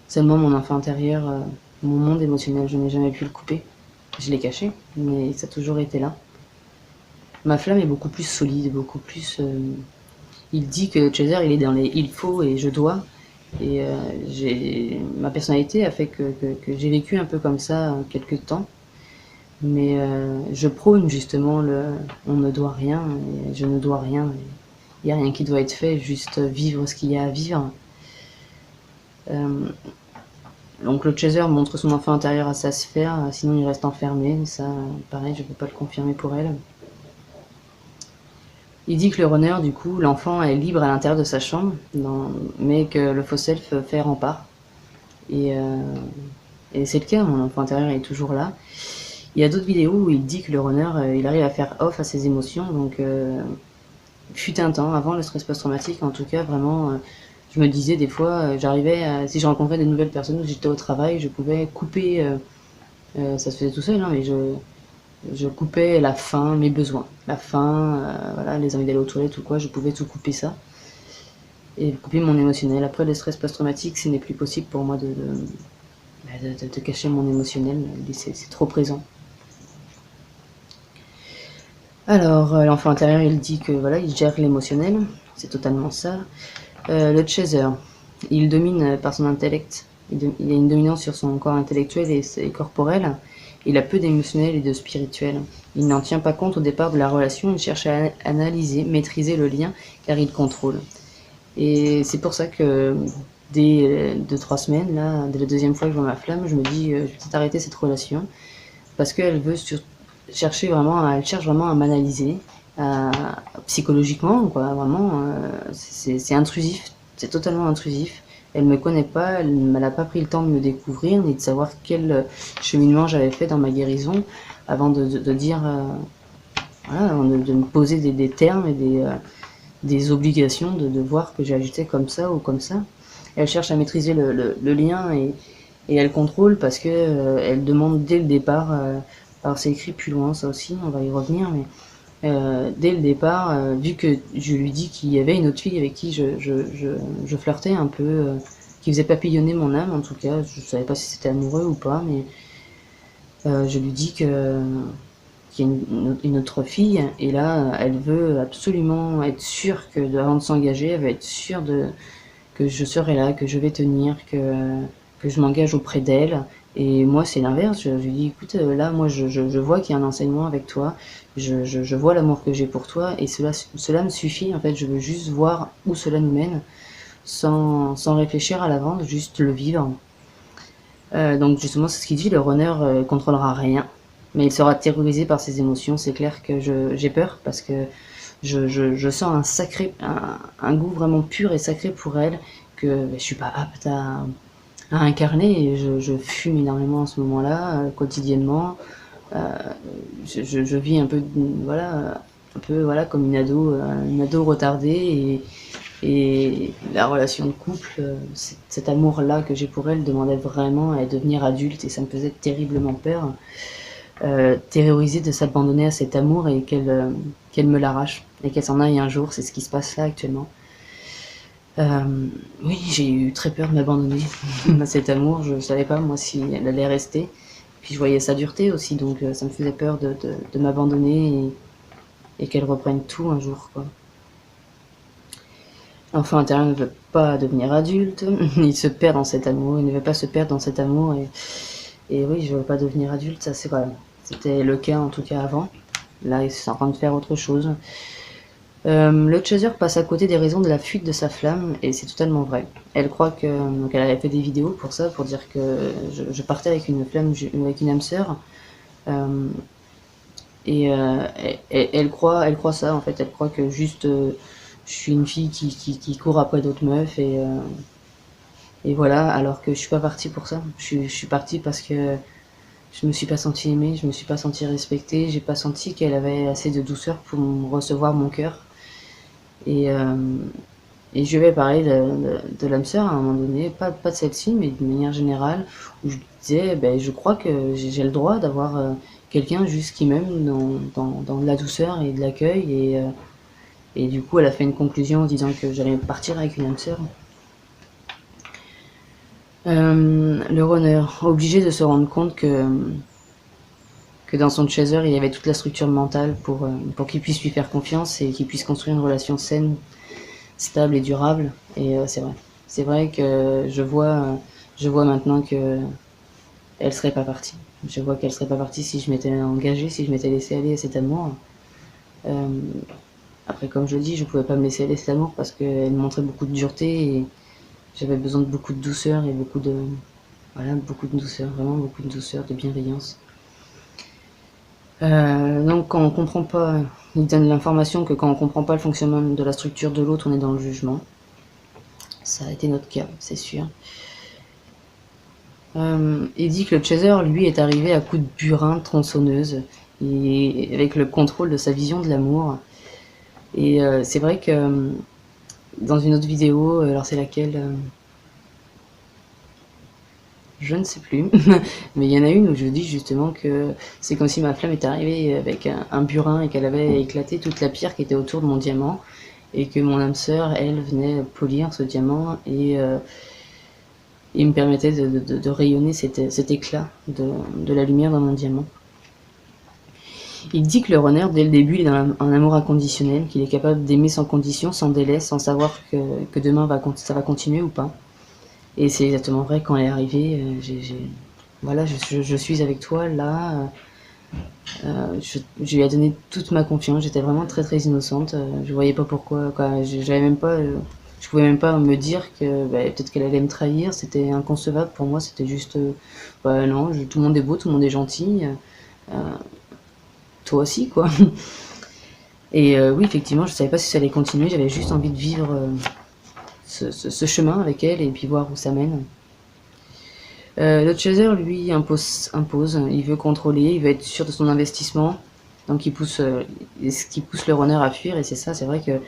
Seulement mon enfant intérieur, mon monde émotionnel, je n'ai jamais pu le couper. Je l'ai caché, mais ça a toujours été là. Ma flamme est beaucoup plus solide, beaucoup plus... Il dit que le chaser, il est dans les il faut et je dois. Et ma personnalité a fait que j'ai vécu un peu comme ça quelques temps. Mais je prône justement on ne doit rien, et je ne dois rien. Il n'y a rien qui doit être fait, juste vivre ce qu'il y a à vivre. Donc le chaser montre son enfant intérieur à sa sphère, sinon il reste enfermé. Ça, pareil, je ne peux pas le confirmer pour elle. Il dit que le runner, du coup, l'enfant est libre à l'intérieur de sa chambre, mais que le faux self fait rempart. Et c'est le cas, mon enfant intérieur est toujours là. Il y a d'autres vidéos où il dit que le runner, il arrive à faire off à ses émotions. Donc, fut un temps, avant le stress post-traumatique, en tout cas, vraiment, je me disais des fois, si je rencontrais des nouvelles personnes, j'étais au travail, je pouvais couper, ça se faisait tout seul, hein, mais je coupais la faim, mes besoins. La faim, voilà, les envies d'aller aux toilettes ou quoi, je pouvais tout couper ça. Et couper mon émotionnel. Après le stress post-traumatique, ce n'est plus possible pour moi de cacher mon émotionnel, c'est trop présent. Alors, l'enfant intérieur, il dit que voilà, il gère l'émotionnel, c'est totalement ça. Le chaser, il domine par son intellect, il a une dominance sur son corps intellectuel et corporel. Il a peu d'émotionnel et de spirituel. Il n'en tient pas compte au départ de la relation, il cherche à analyser, maîtriser le lien, car il contrôle. Et c'est pour ça que dès 2-3 semaines, là, dès la deuxième fois que je vois ma flamme, je me dis, je vais peut-être arrêter cette relation. Parce qu'elle veut elle cherche vraiment à m'analyser, psychologiquement, quoi. Vraiment, c'est intrusif, c'est totalement intrusif. Elle me connaît pas, elle n'a pas pris le temps de me découvrir, ni de savoir quel cheminement j'avais fait dans ma guérison, avant de dire, voilà, avant de me poser des termes et des obligations de voir que j'agitais comme ça ou comme ça. Elle cherche à maîtriser le lien et elle contrôle parce que elle demande dès le départ, alors c'est écrit plus loin ça aussi, on va y revenir, mais dès le départ, vu que je lui dis qu'il y avait une autre fille avec qui je flirtais un peu, qui faisait papillonner mon âme en tout cas, je savais pas si c'était amoureux ou pas, mais je lui dis que qu'il y a une autre fille, et là elle veut absolument être sûre que avant de s'engager, elle veut être sûre que je serai là, que je vais tenir, que je m'engage auprès d'elle. Et moi, c'est l'inverse. Je lui dis, écoute, là, moi, je vois qu'il y a un enseignement avec toi. Je vois l'amour que j'ai pour toi. Et cela me suffit. En fait, je veux juste voir où cela nous mène, sans réfléchir à l'avance, juste le vivre. Donc, justement, c'est ce qu'il dit. Le runner contrôlera rien. Mais il sera terrorisé par ses émotions. C'est clair que j'ai peur parce que je sens un goût vraiment pur et sacré pour elle que je suis pas apte à incarner, et je fume énormément en ce moment-là, quotidiennement. Euh, je vis un peu, voilà, comme une ado retardée, et la relation de couple, cet amour-là que j'ai pour elle demandait vraiment à devenir adulte, et ça me faisait terriblement peur, terrorisée de s'abandonner à cet amour et qu'elle me l'arrache et qu'elle s'en aille un jour. C'est ce qui se passe là actuellement. Oui, j'ai eu très peur de m'abandonner à cet amour. Je savais pas moi si elle allait rester. Puis je voyais sa dureté aussi, donc ça me faisait peur de m'abandonner et qu'elle reprenne tout un jour, quoi. L'enfant intérieur ne veut pas devenir adulte, il se perd dans cet amour, il ne veut pas se perdre dans cet amour, et oui, je ne veux pas devenir adulte, ça c'est vrai. C'était le cas en tout cas avant. Là, il est en train de faire autre chose. Le chaser passe à côté des raisons de la fuite de sa flamme, et c'est totalement vrai. Elle croit que, donc elle avait fait des vidéos pour ça, pour dire que je partais avec une flamme, avec une âme sœur, et elle croit ça en fait. Elle croit que juste je suis une fille qui court après d'autres meufs, et voilà, alors que je suis pas partie pour ça. Je suis partie parce que je me suis pas sentie aimée, je me suis pas sentie respectée, j'ai pas senti qu'elle avait assez de douceur pour recevoir mon cœur. Et, euh, et je vais parler de l'âme sœur à un moment donné, pas de celle-ci, mais de manière générale, où je disais, ben, je crois que j'ai le droit d'avoir quelqu'un juste qui m'aime dans de la douceur et de l'accueil. Et du coup, elle a fait une conclusion en disant que j'allais partir avec une âme sœur. Le runner, obligé de se rendre compte que dans son chaser, il y avait toute la structure mentale pour qu'il puisse lui faire confiance et qu'il puisse construire une relation saine, stable et durable. Et c'est vrai. C'est vrai que je vois maintenant que elle serait pas partie. Je vois qu'elle serait pas partie si je m'étais engagée, si je m'étais laissé aller à cet amour. Euh, Après, comme je dis, je pouvais pas me laisser aller à cet amour parce qu'elle montrait beaucoup de dureté, et j'avais besoin de beaucoup de douceur et beaucoup de douceur, vraiment beaucoup de douceur, de bienveillance. Donc quand on comprend pas, il donne l'information que quand on comprend pas le fonctionnement de la structure de l'autre, on est dans le jugement. Ça a été notre cas, c'est sûr. Il dit que le chaser, lui, est arrivé à coups de burin, de tronçonneuse, et avec le contrôle de sa vision de l'amour. Et c'est vrai que dans une autre vidéo, alors c'est laquelle, je ne sais plus, mais il y en a une où je dis justement que c'est comme si ma flamme était arrivée avec un burin et qu'elle avait éclaté toute la pierre qui était autour de mon diamant, et que mon âme sœur, elle, venait polir ce diamant et me permettait de rayonner cet éclat de la lumière dans mon diamant. Il dit que le runner, dès le début, il est dans un amour inconditionnel, qu'il est capable d'aimer sans condition, sans délai, sans savoir que demain ça va continuer ou pas. Et c'est exactement vrai. Quand elle est arrivée, voilà, je suis avec toi là. Je lui ai donné toute ma confiance. J'étais vraiment très très innocente. Je voyais pas pourquoi, quoi. J'avais même pas Je pouvais même pas me dire que peut-être qu'elle allait me trahir, c'était inconcevable pour moi, c'était juste, non, tout le monde est beau, tout le monde est gentil, toi aussi quoi. Et oui, effectivement, je savais pas si ça allait continuer, j'avais juste envie de vivre ce chemin avec elle et puis voir où ça mène. Le chaser, lui, impose, il veut contrôler, il veut être sûr de son investissement, donc ce qui pousse le runner à fuir, et c'est ça, c'est vrai que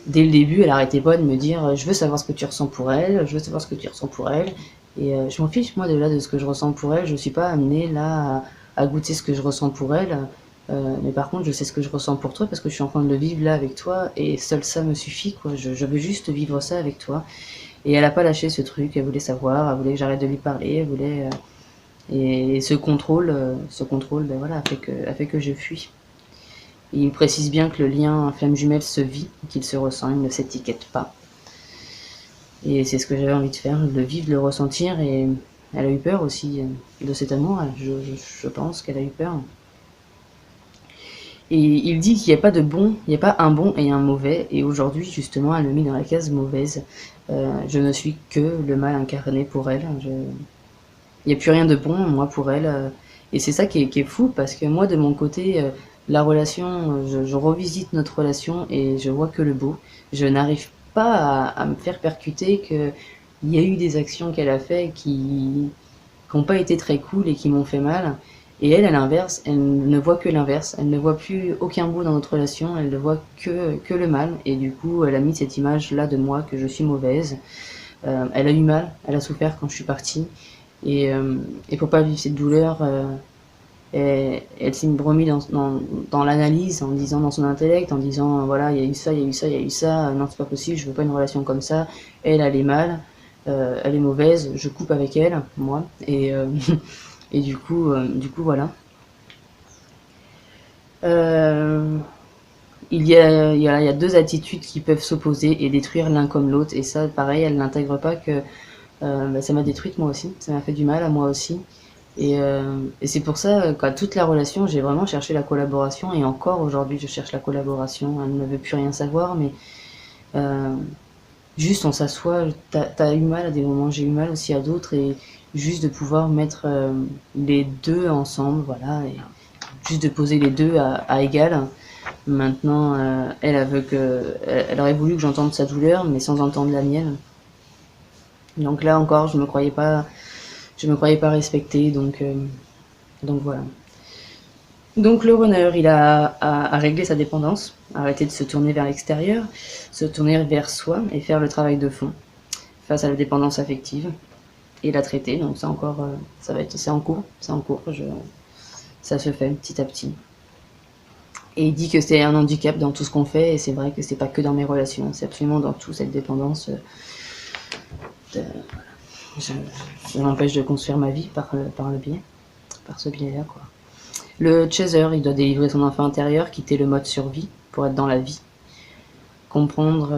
dès le début, elle arrêtait pas de me dire je veux savoir ce que tu ressens pour elle, je veux savoir ce que tu ressens pour elle, et je m'en fiche moi de ce que je ressens pour elle, je suis pas amenée là à goûter ce que je ressens pour elle, mais par contre je sais ce que je ressens pour toi parce que je suis en train de le vivre là avec toi, et seul ça me suffit quoi, je veux juste vivre ça avec toi. Et elle a pas lâché ce truc, elle voulait savoir, elle voulait que j'arrête de lui parler, elle voulait et ce contrôle, voilà, a fait que je fuis. Et il précise bien que le lien flamme jumelle se vit, qu'il se ressent, il ne s'étiquette pas. Et c'est ce que j'avais envie de faire, de le vivre, de le ressentir, et elle a eu peur aussi de cet amour, je pense qu'elle a eu peur. Et il dit qu'il n'y a pas de bon, il n'y a pas un bon et un mauvais, et aujourd'hui, justement, elle me met dans la case mauvaise. Je ne suis que le mal incarné pour elle. Il n'y a plus rien de bon, moi, pour elle. Et c'est ça qui est fou, parce que moi, de mon côté, la relation, je revisite notre relation et je vois que le beau. Je n'arrive pas à me faire percuter qu'il y a eu des actions qu'elle a fait qui n'ont pas été très cool et qui m'ont fait mal. Et elle, à l'inverse, elle ne voit que l'inverse. Elle ne voit plus aucun beau dans notre relation, elle ne voit que le mal. Et du coup, elle a mis cette image-là de moi, que je suis mauvaise. Elle a eu mal, elle a souffert quand je suis partie. Et pour pas vivre cette douleur, elle s'est remis dans l'analyse, en disant dans son intellect, en disant voilà, il y a eu ça, il y a eu ça, il y a eu ça, non, c'est pas possible, je veux pas une relation comme ça. Elle est mal, elle est mauvaise, je coupe avec elle, moi. Et du coup, voilà. Il y a deux attitudes qui peuvent s'opposer et détruire l'un comme l'autre. Et ça, pareil, elle n'intègre pas que ça m'a détruite moi aussi. Ça m'a fait du mal à moi aussi. Et c'est pour ça qu'à toute la relation, j'ai vraiment cherché la collaboration. Et encore aujourd'hui, je cherche la collaboration. Elle ne veut plus rien savoir, mais euh, juste on s'assoit. T'as eu mal à des moments, j'ai eu mal aussi à d'autres. Et juste de pouvoir mettre les deux ensemble, voilà. Et juste de poser les deux à égal. Maintenant, elle aurait voulu que j'entende sa douleur, mais sans entendre la mienne. Donc là encore, je me croyais pas respectée, donc voilà. Donc le runner, il a réglé sa dépendance, arrêter de se tourner vers l'extérieur, se tourner vers soi et faire le travail de fond face à la dépendance affective et la traiter. Donc ça encore, c'est en cours, ça se fait petit à petit. Et il dit que c'est un handicap dans tout ce qu'on fait, et c'est vrai que c'est pas que dans mes relations, c'est absolument dans tout, cette dépendance. Je m'empêche de construire ma vie par ce biais-là, quoi. Le chaser, il doit délivrer son enfant intérieur, quitter le mode survie pour être dans la vie. Comprendre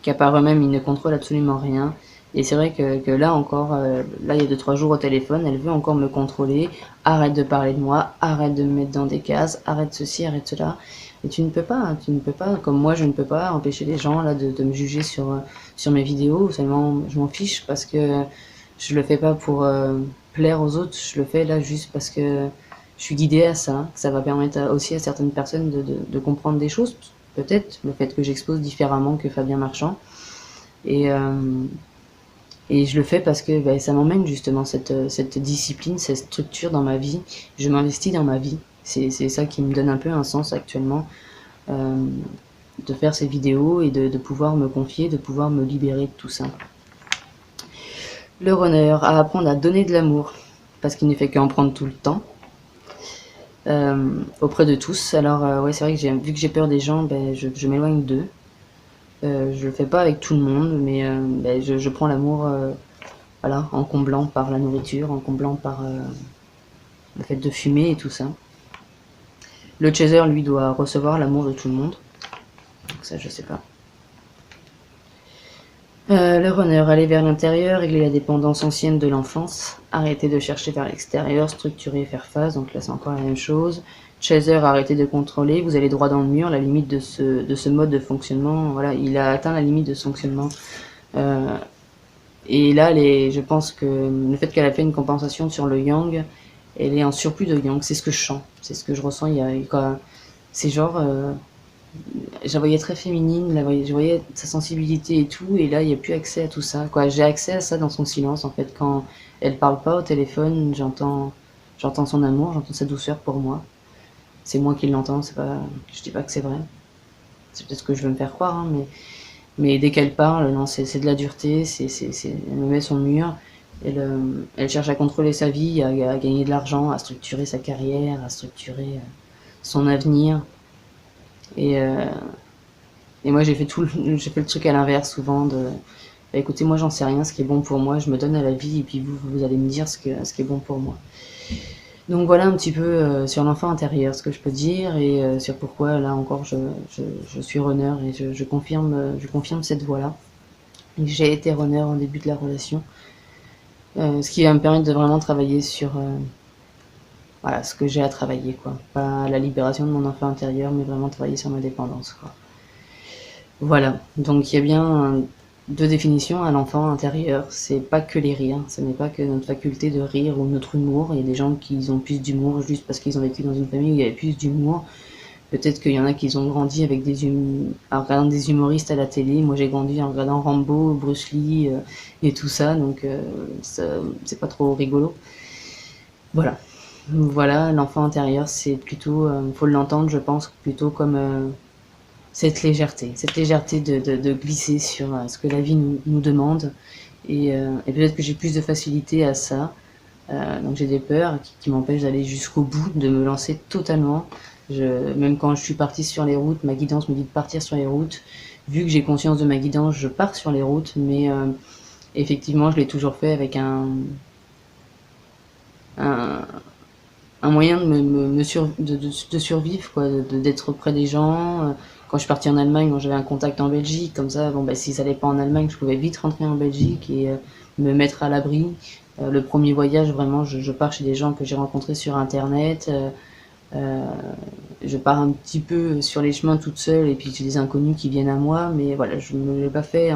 qu'à part eux-mêmes, ils ne contrôlent absolument rien. Et c'est vrai que là encore, là il y a 2-3 jours au téléphone, elle veut encore me contrôler. Arrête de parler de moi, arrête de me mettre dans des cases, arrête ceci, arrête cela. Et tu ne peux pas, comme moi je ne peux pas empêcher les gens là de me juger sur mes vidéos. Seulement, je m'en fiche parce que je le fais pas pour plaire aux autres, je le fais là juste parce que je suis guidée à ça. Ça va permettre aussi à certaines personnes de comprendre des choses, peut-être le fait que j'expose différemment que Fabien Marchand. Et, euh, et je le fais parce que ça m'emmène justement cette discipline, cette structure dans ma vie. Je m'investis dans ma vie. C'est ça qui me donne un peu un sens actuellement, euh, de faire ces vidéos et de pouvoir me confier, de pouvoir me libérer de tout ça. Le runner, à apprendre à donner de l'amour, parce qu'il ne fait qu'en prendre tout le temps, auprès de tous. Alors ouais, c'est vrai que vu que j'ai peur des gens, je m'éloigne d'eux. Je le fais pas avec tout le monde, mais je prends l'amour voilà, en comblant par la nourriture, en comblant par le fait de fumer et tout ça. Le chaser, lui, doit recevoir l'amour de tout le monde. Donc ça, je sais pas. Le runner, aller vers l'intérieur, régler la dépendance ancienne de l'enfance, arrêter de chercher vers l'extérieur, structurer, faire face, donc là c'est encore la même chose. Chaser a arrêté de contrôler, vous allez droit dans le mur, la limite de ce mode de fonctionnement, voilà, il a atteint la limite de ce fonctionnement. Et là, je pense que le fait qu'elle a fait une compensation sur le yang, elle est en surplus de yang, c'est ce que je sens, c'est ce que je ressens, c'est genre, je la voyais très féminine, je voyais sa sensibilité et tout, et là, il n'y a plus accès à tout ça, quoi. J'ai accès à ça dans son silence, en fait, quand elle parle pas au téléphone, j'entends son amour, j'entends sa douceur pour moi. C'est moi qui l'entends, c'est pas, je dis pas que c'est vrai. C'est peut-être que je veux me faire croire, hein, mais dès qu'elle parle, non, c'est de la dureté, elle me met son mur, elle cherche à contrôler sa vie, à gagner de l'argent, à structurer sa carrière, à structurer son avenir. Et moi, j'ai fait le truc à l'inverse souvent bah, écoutez, moi, j'en sais rien, ce qui est bon pour moi, je me donne à la vie, et puis vous allez me dire ce qui est bon pour moi. Donc voilà un petit peu sur l'enfant intérieur, ce que je peux dire, et sur pourquoi, là encore, je suis runner, et je confirme cette voie-là. J'ai été runner en début de la relation, ce qui va me permettre de vraiment travailler sur voilà, ce que j'ai à travailler, quoi. Pas la libération de mon enfant intérieur, mais vraiment travailler sur ma dépendance, quoi. Voilà, donc il y a bien deux définitions à l'enfant intérieur. C'est pas que les rires, ce n'est pas que notre faculté de rire ou notre humour. Il y a des gens qui ont plus d'humour juste parce qu'ils ont vécu dans une famille où il y avait plus d'humour. Peut-être qu'il y en a qui ont grandi avec en regardant des humoristes à la télé. Moi, j'ai grandi en regardant Rambo, Bruce Lee et tout ça, donc c'est pas trop rigolo. Voilà. Voilà, l'enfant intérieur, c'est plutôt, faut l'entendre, je pense, plutôt comme cette légèreté de glisser sur ce que la vie nous demande. Et peut-être que j'ai plus de facilité à ça. Donc j'ai des peurs qui m'empêchent d'aller jusqu'au bout, de me lancer totalement. Même quand je suis partie sur les routes, ma guidance me dit de partir sur les routes. Vu que j'ai conscience de ma guidance, je pars sur les routes, mais effectivement, je l'ai toujours fait avec un moyen de survivre, quoi, d'être près des gens. Quand je suis partie en Allemagne, moi j'avais un contact en Belgique, comme ça, bon, bah, si ça allait pas en Allemagne, je pouvais vite rentrer en Belgique et me mettre à l'abri. Le premier voyage, vraiment, je pars chez des gens que j'ai rencontrés sur Internet. Je pars un petit peu sur les chemins toute seule et puis j'ai des inconnus qui viennent à moi, mais voilà, je ne l'ai pas fait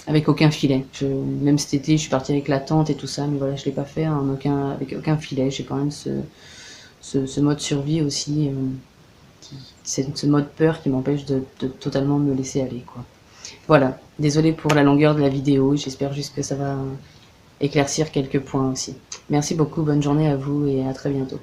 avec aucun filet. Même cet été, je suis partie avec la tente et tout ça, mais voilà, je l'ai pas fait avec aucun filet. J'ai quand même ce mode survie aussi, c'est ce mode peur qui m'empêche de totalement me laisser aller, quoi. Voilà, désolée pour la longueur de la vidéo, j'espère juste que ça va éclaircir quelques points aussi. Merci beaucoup, bonne journée à vous et à très bientôt.